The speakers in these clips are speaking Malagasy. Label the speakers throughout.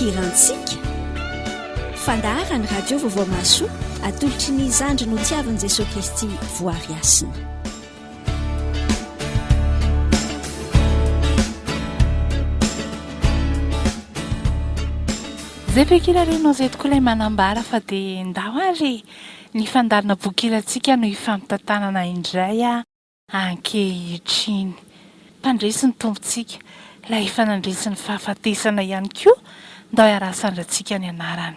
Speaker 1: fikirantsika fandaharany radio vaovao maso atolotry ny zandry no tiavan'i Jesosy Kristy Voahary Hasina.
Speaker 2: Zay fekirarenao zay tokoa ilay manambara fa dia ndao ary ny fandarina bokirantsika no ifampitantanana indray ankehitriny. Mpandresy ny tompontsika ilay fanandresy ny fahafatesana ihany koa ndao iarasandratsika ny anarany.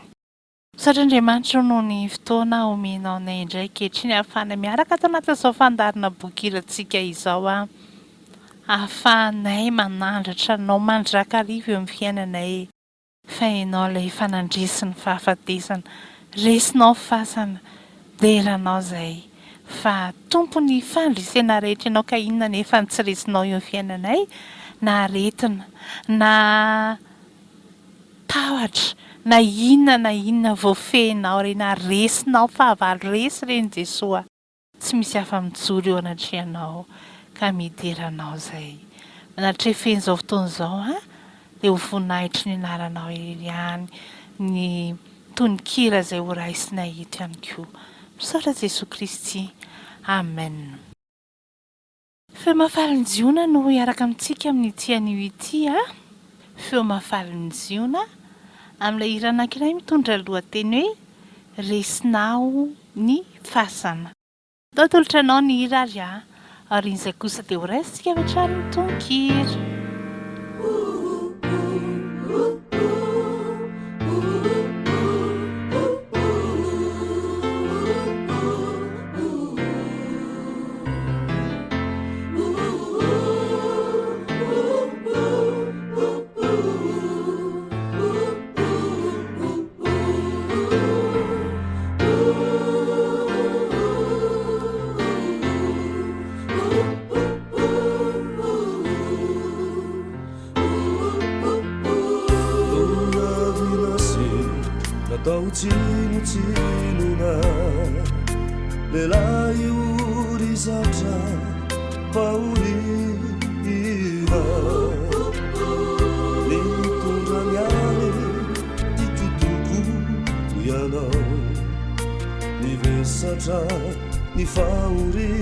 Speaker 2: Misaotra noho ny fotoana omenao nay indray ankehitriny ahafahana miaraka ato anatin'izao fandarina bokirantsika izao ahafahanay manandratra anao mandrakariva eo amin'ny fiainanay. Fa ianao ilay fanandresy ny fahafatesana, resinao fasana, deranao zay. Fa tompony fandresena rehetra ianao ka inona nefa tsy resinao eo amin'ny fiainanay, na aretina, na tahotra, na inona voafehinao reny, na resinao fahavalo resy reny Jesosy. Tsy misy hafa mijoro eo anatrehanao ka mideranao zay. Manatrefeny izao fotoana izao dia ho voninahitry ny anaranao ihany ny tononkira izay ho raisinay eto ihany koa. Misaotra Jesosy Kristy. Amen. Feo mahafaly ny Ziona no hiaraka amintsika amin'ity anio ity. Feo mahafaly ny Ziona amin'ilay hira anankiray mitondra lohateny hoe Resinao ny fasana. Atao tolotra anao ny hira ary aorian'izay kosa dia ho raisintsika avy hatrany ny tononkira.
Speaker 3: Tsinotsinona lelay uri zatra paurina nitondra miany titotoko ianao nivesatra ny fauriako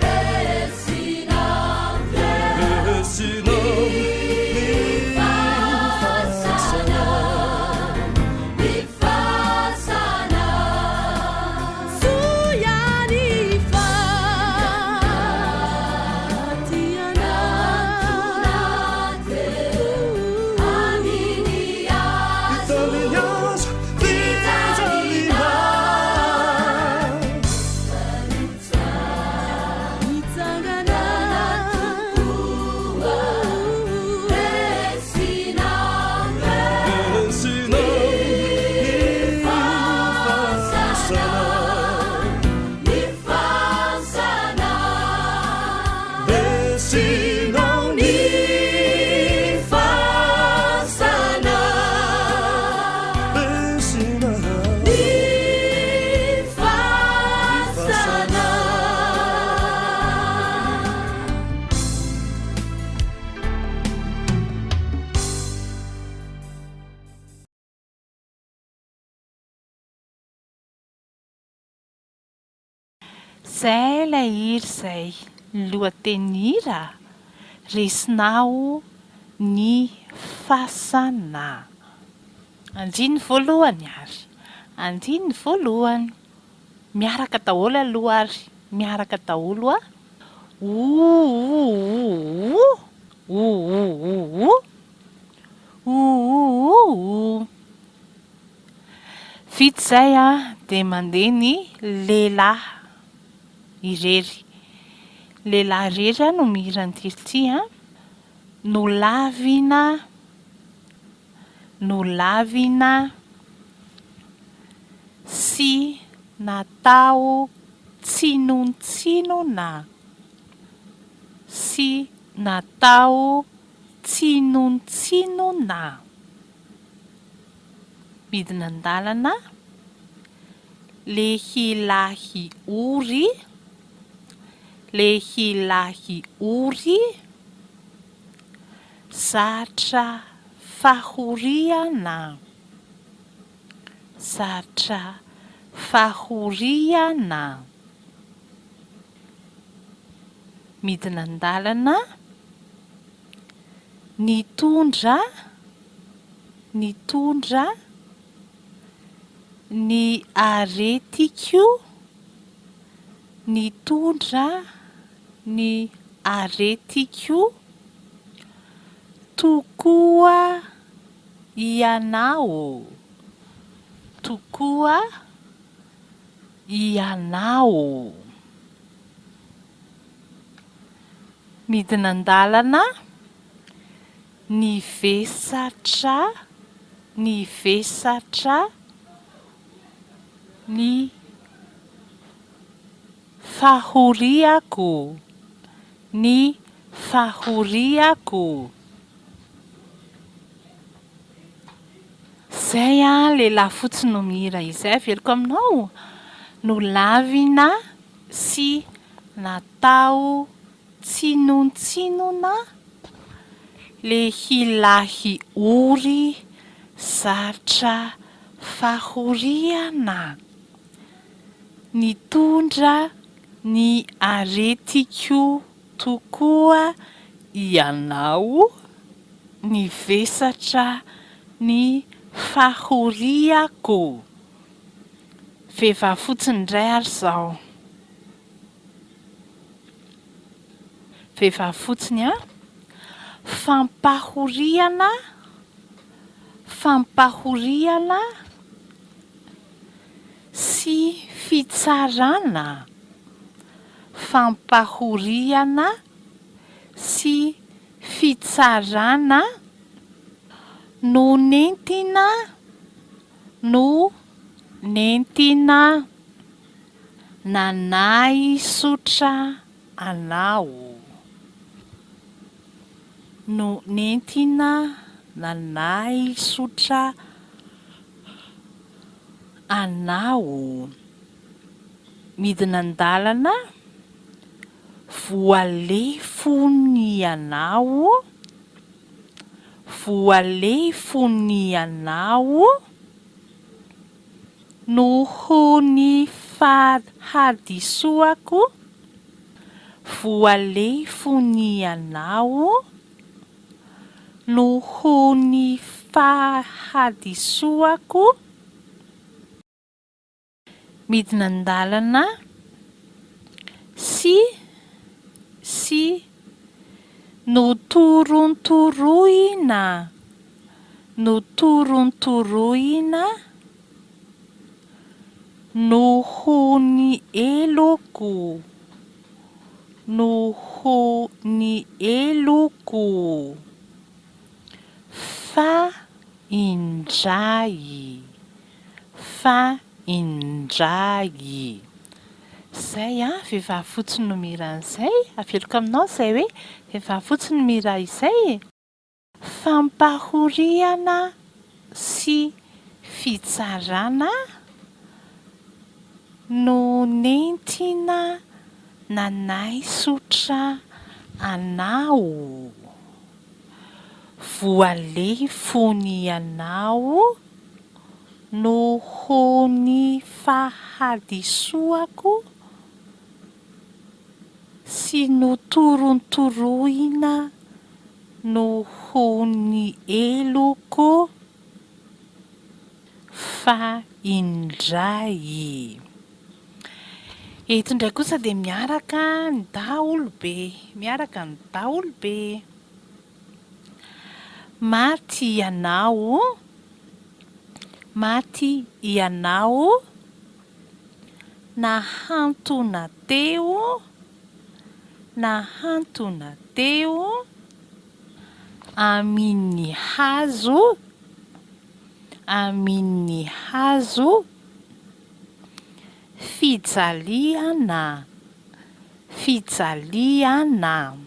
Speaker 4: Resinao
Speaker 2: Zay ilay hira izay lohatenira Resinao ny fasana. Anjiny voalohany ary. Anjiny voalohany. Miaraka daholo aloha ary. Miaraka daholo a. Vita izay a dia mandeha ny lehilahy irery. Lehilahy irery a no mihira an'ity ity a. Nolavina sy natao tsinontsínona. Sy natao tsinontsínona. Midina an-dalana lehilahy ory. Lehilahy ory zatra fahoriana. Zatra fahoriana. Midina an-dalana nitondra ny aretiko. Nitondra ny aretiko tokoa ianao. Tokoa ianao. Midina an-dalana nivesatra ny fahoriako. Ny fahoriako. Zay a lehilahy fotsiny no mihira izay. Averiko aminao. Nolavina sy natao tsinontsínona lehilahy ory zatra fahoriana. Nitondra ny aretiko tokoa ianao. Nivesatra ny fahoriako. Vehivavy fotsiny indray ary izao. Vehivavy fotsiny a. Fampahoriana sy fitsarana. Fampahoriana sy fitsarana no nentina nanay sotra anao. No nentina nanay sotra anao. Midina an-dalana voalefony ianao. Voalefony ianao noho ny fahadisoako. Voalefony ianao noho ny fahadisoako. Midina an-dalana sy notorontoroina. Notorontoroina noho ny eloko. Noho ny eloko. Faindray. Faindray. Zay a vehivavy fotsiny no mihira an'izay. Averiko aminao izay hoe vehivavy fotsiny mihira izay. Fampahoriana sy fitsarana no nentina nanay sotra anao. Voalefony ianao noho ny fahadisoako. sy notorontoroina no hony eloko fa indray. Eto indray kosa dia miaraka ny daholobe, miaraka ny daholobe. Maty ianao, maty ianao, nahantona teo, nahantona teo amin'ny hazo, amin'ny hazo fijaliana, fijaliana.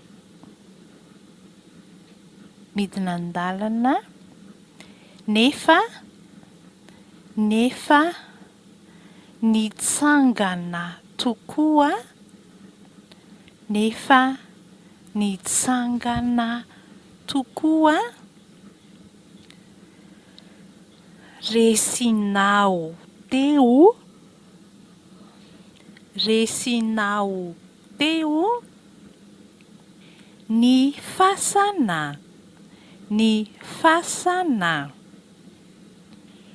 Speaker 2: Midina an-dalana nefa, nefa nitsangana tokoa, nefa nitsangana tokoa. Resinao teo, resinao teo ny fasana, ny fasana.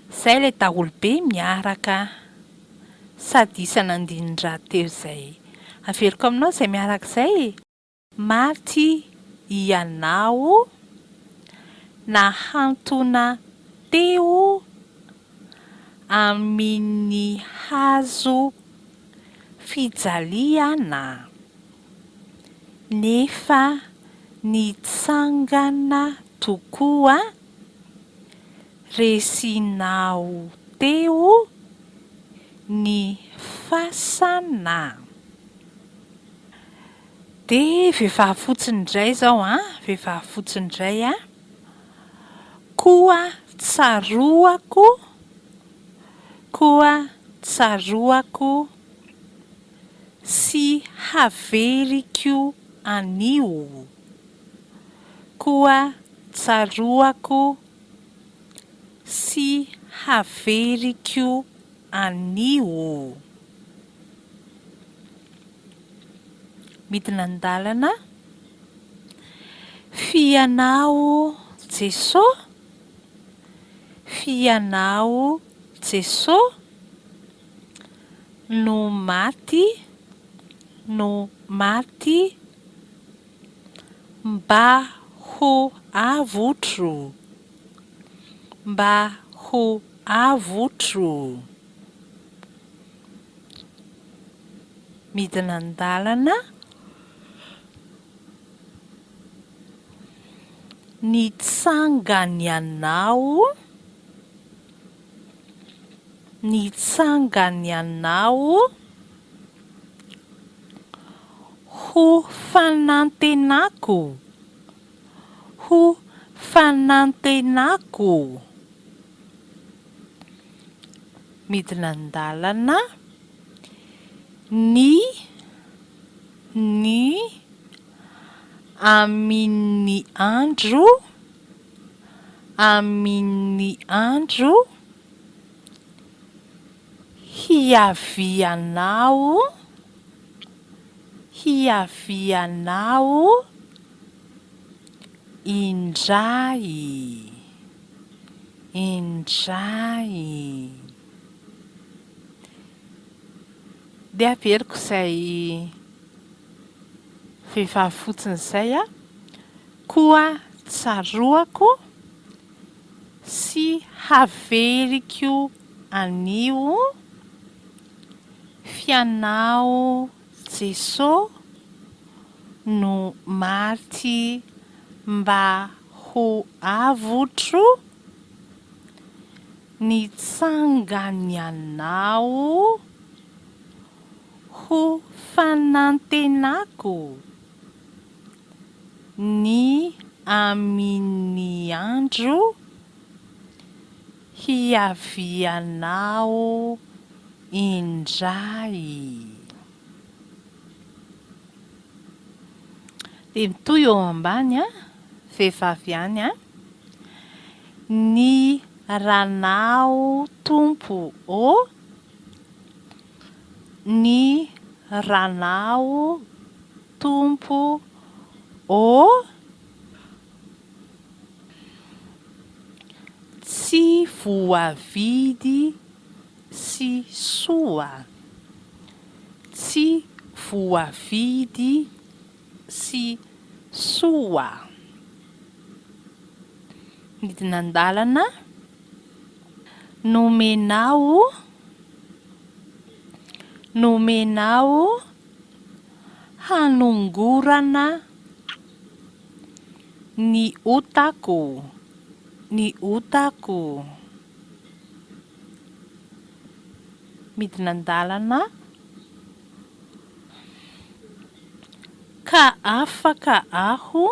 Speaker 2: Izay ilay daholobe miaraka sady isan'andinin-drahateo izay. Averiko aminao izay miaraka izay. Maty ianao, nahantona teo amin'ny hazo fijaliana, nefa nitsangana tokoa. Resinao teo ny fasana. Dia vehivavy fotsiny indray izao vehivavy fotsiny indray koa tsaroako, koa tsaroako sy haveriko anio, koa tsaroako sy haveriko anio. Midina an-dalana fianao Jesosy, fianao Jesosy no maty, no maty mba ho avotro, mba ho avotro. Midina an-dalana nitsangany anao, nitsangany anao ho fanantenako, ho fanantenako. Midina an-dalana ny amin'ny andro, amin'ny andro hiavianao, hiavianao indray, indray. Dia averiko izay vehivavy fotsiny izay koa tsaroako sy haveriko anio. Fianao Jesosy no maty mba ho avotro, nitsangany anao ho fanantenako ny amin'ny andro hiavianao indray. Dia mitohy eo ambany vehivavy ihany ny ranao tompo ny ranao tompo ô tsy voavidy sy soa, tsy voavidy sy soa. Midina an-dalana nomenao hanongorana ny otako, midina an-dalana ka afaka aho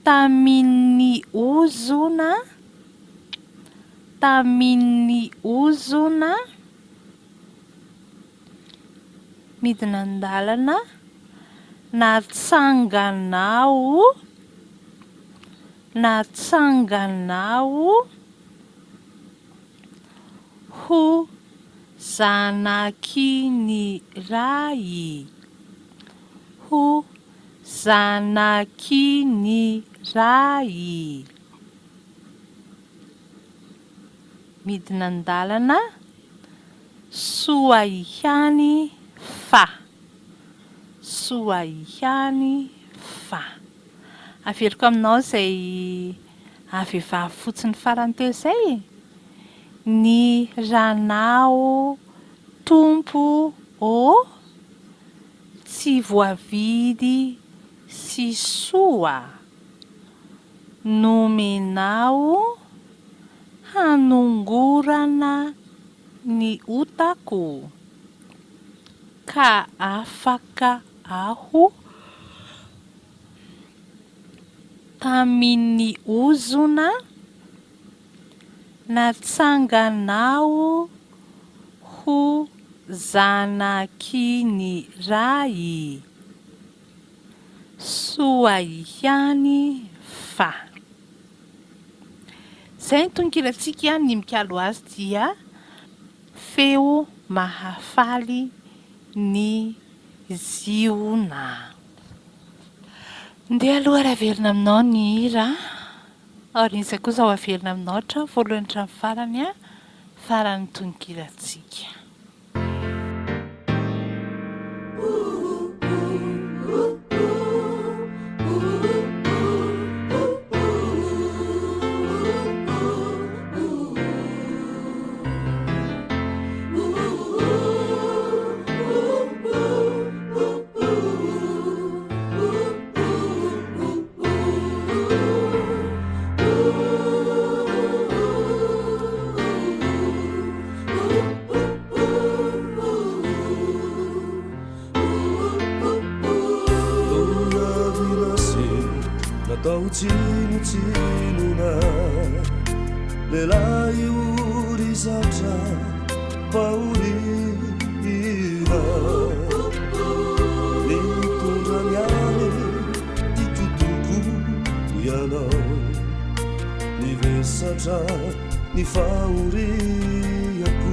Speaker 2: tamin'ny ozona, midina an-dalana natsanganao ho zanakin'iray, midina an-dalana soa ihany fa, averiko aminao izay vehivavy fotsiny farany teo izay ny ranao tompo ô tsy voavidy sy soa, nomenao hanongorana ny otako ka afaka aho tamin'ny ozona natsanganao ho zanakin'iray, soa ihany fa. Izay ny tongirantsika ny mikalo azy dia feo mahafaly ny Ziona. Ndeha aloha rahaverina aminao ny hira, aorian'izay kosa ho averina aminao hatrany voalohany hatramin'ny farany farany tongirantsika.
Speaker 3: Natao tsinotsinona lehilahy ory zatra paorina mitondra miany ty totoko ianao nivesatra ny fahoriako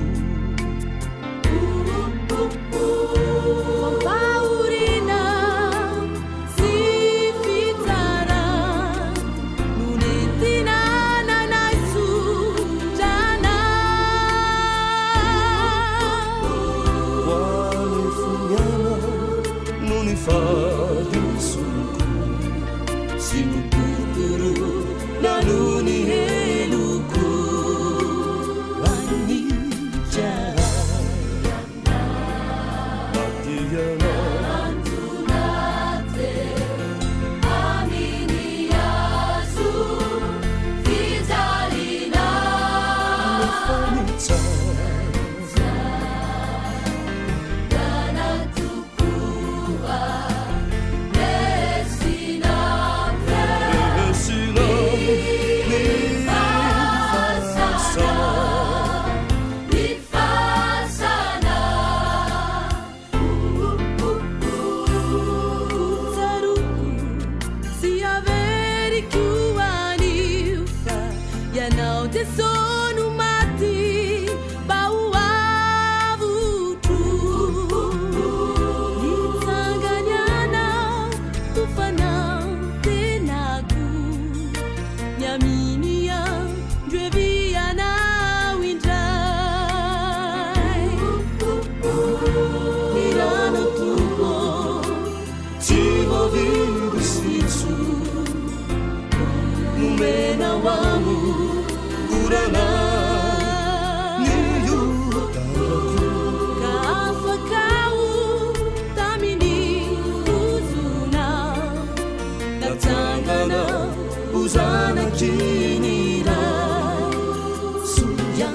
Speaker 3: orana niotako
Speaker 4: ka afakao taminy ozona natsangana
Speaker 3: uzanakinira suya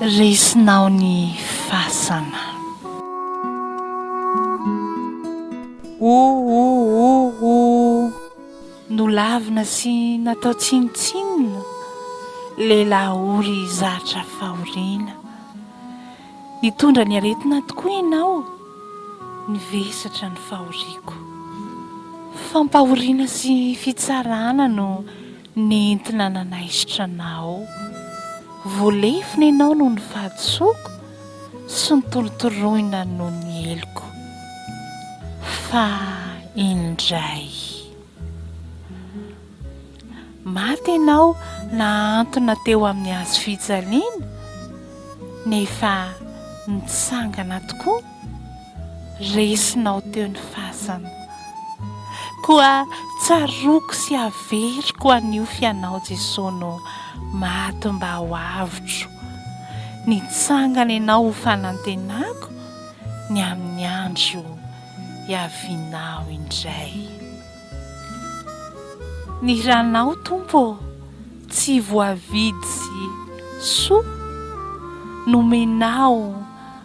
Speaker 2: Resinao ny fasana. Nolavina sy natao tsinitsinina, lehilahy zatra fahoriana. Nitondra ny aretina tokoa ianao, nivesatra ny fahoriako. Fampahoriana sy fitsarana no nentina nanaisitra anao. Voalefina ianao no ny fahadisoko sy ny torotoroina no ny eloko. Fa indray maty ianao nahantona teo amin'ny hazo fijaliana, nefa nitsangana tokoa. Resinao teo ny fasana. Koa tsaroko sy averiko an'io fianao Jesosy no maty mba ho avotro. Nitsangana ianao ho fanantenako ny amin'ny andro iavinao indray. Ny ranao tompo tsy voavidy sy soa, nomenao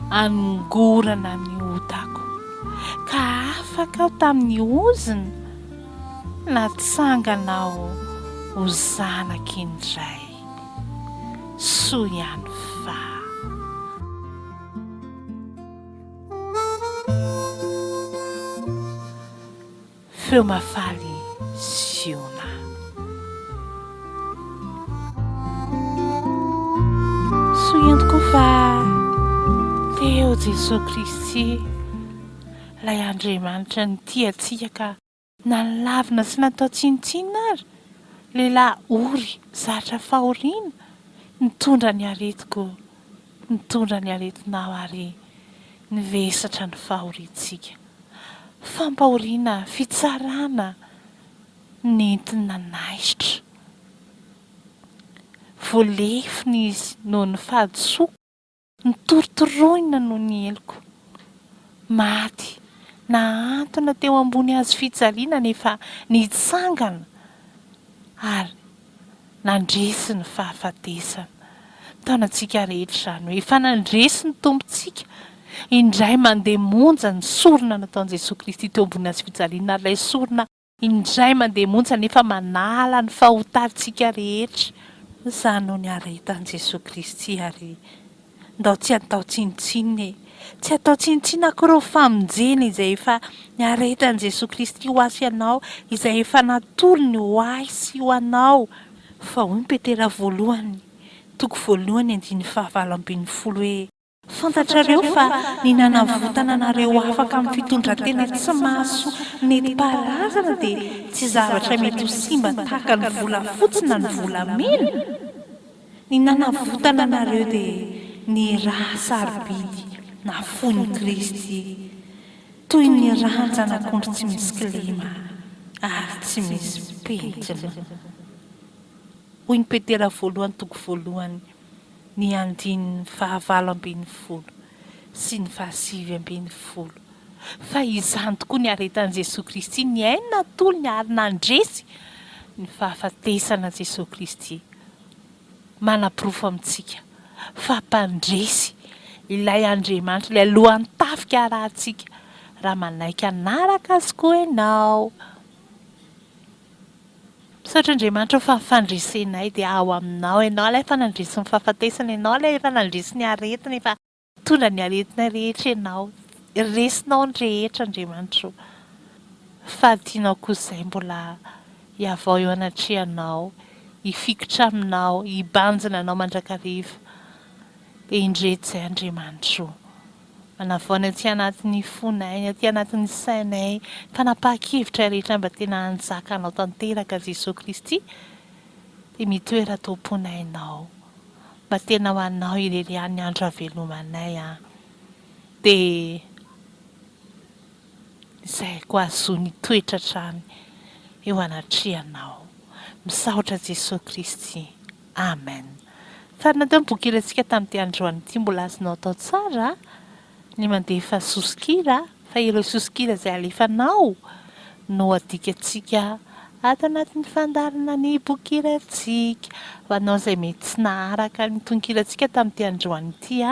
Speaker 2: anongorana ny otako, ka afaka aho tamin'ny oziny natsanganao ho zanaka indray. Soa ihany fa feo mahafaly Ziona. Soa ihany koa fa teo Jesosy Kristy ilay Andriamanitra nytia antsika ka nalavina sy natao tsinitsinina ary. Lehilahy ory zatra fahoriana, nitondra ny aretiko, nitondra ny aretinao ary nivesatra ny fahoriantsika. Fampahoriana, fitsarana, nentina naisitra. Voalefina izy noho ny fahadisoko, nitorotoroina noho ny eloko. Maty nahantona teo ambony hazo fijaliana nefa nitsangana ary nandresy ny fahafatesana. Taonantsika rehetra izany hoe efa nandresy ny tompontsika. Indray mandeha monja ny sorona nataon'i Jesosy Kristy teo ambony hazo fijaliana, ary ilay sorona indray mandeha monja nefa manala ny fahotarintsika rehetra. Izany no ny aretan'i Jesosy Kristy ary ndao tsy atao tsinitsinina, tsy atao tsinitsinina akory famonjena izay efa niaretan'i Jesosy Kristy ho azy ianao, izay efa natolony ho ahy sy ho anao. Fa hoy ny Petera voalohany, toko voalohany 9:20 hoe fantatrareo fa ny nanavotana anareo afaka amin'ny fitondratena tsy mahaso nentim-paharazana dia tsy zavatra mety ho simba tahaka ny volafotsy na ny volamena. Ny nanavotana anareo dia ny raha sarobidy na fon'ny Kristy, toy ny ranjanak'ondry tsy misy kilema ary tsy misy pentina. Hoy ny Petera 1:1, ny 19:20 sy ny 20:20. Fa izany tokoa ny aretan'i Jesosy Kristy, ny ainina tolony ary nandresy ny fahafatesana Jesosy Kristy. Manaporofo amintsika fa mpandresy ilay Andriamanitra, ilay lohan'ny tafika rahantsika, raha manaiky anaraka azy koa ianao. Misaotra Andriamanitra fa fandresenay dia ao aminao ianao ilay efa nandresy ny fahafatesana, ianao ilay efa nandresy ny aretina, efa tondra ny aretina rehetra ianao. Resinao ny rehetra Andriamanitra. Fa tianao kosa izay mbola hiavao eo anatrehanao, hifikotra aminao, hibanjina anao mandrakariva. Dia indreto izay Andriamanitra. Manavoana aty anatin'ny fonay, aty anatin'ny sainay, fanapahakevitra rehetra mba tena hanjakanao tanteraka Jesosy Kristy, dia mitoera tomponay ianao. Mba tena ho anao ilelian'ny andro havelomanay. Dia izay koa azony toetra trany eo anatrehanao. Misaotra Jesosy Kristy. Amen. Fa natao mibokirantsika tamin'ity androany ity mbola azonao atao tsara ny mandefa sosikira, fa ireo sosikira izay alefanao no adikatsika ato anatin'ny fandarana ny bokirantsika. Ho anao izay mety tsy naharaka ny tonkirantsika tamin'ity androany ity,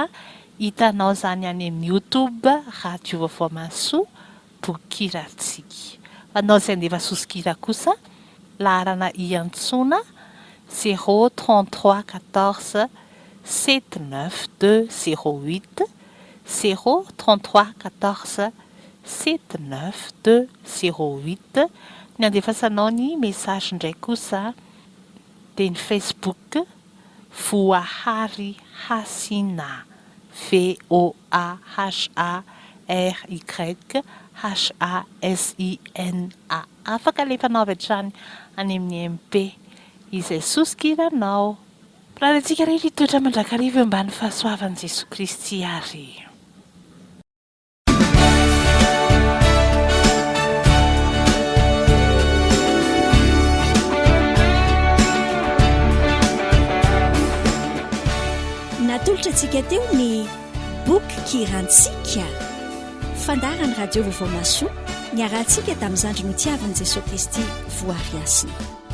Speaker 2: hitanao izany any amin'ny YouTube Radio Vaovao Maso bokirantsika. Ho anao izay andefa sosikira kosa, laharana iantsona 033 14 79208, 033 14 79208. Ny andefasanao ny message indray kosa dia ny Facebook Voahary Hasina, VOAHARYHASINA. Afaka alefanao avy hatrany any amin'ny MP izay soskiranao. Raha antsika rehetra hitoetra mandrakariva eo ambany fahasoavan'i Jesosy Kristy ary.
Speaker 1: Natolotra antsika teo ny boky kirantsika, fandarany Radio Vaovao Maso, niarantsika tamin'ny zandry ny tiavan'i Jesosy Kristy Voahary Hasina.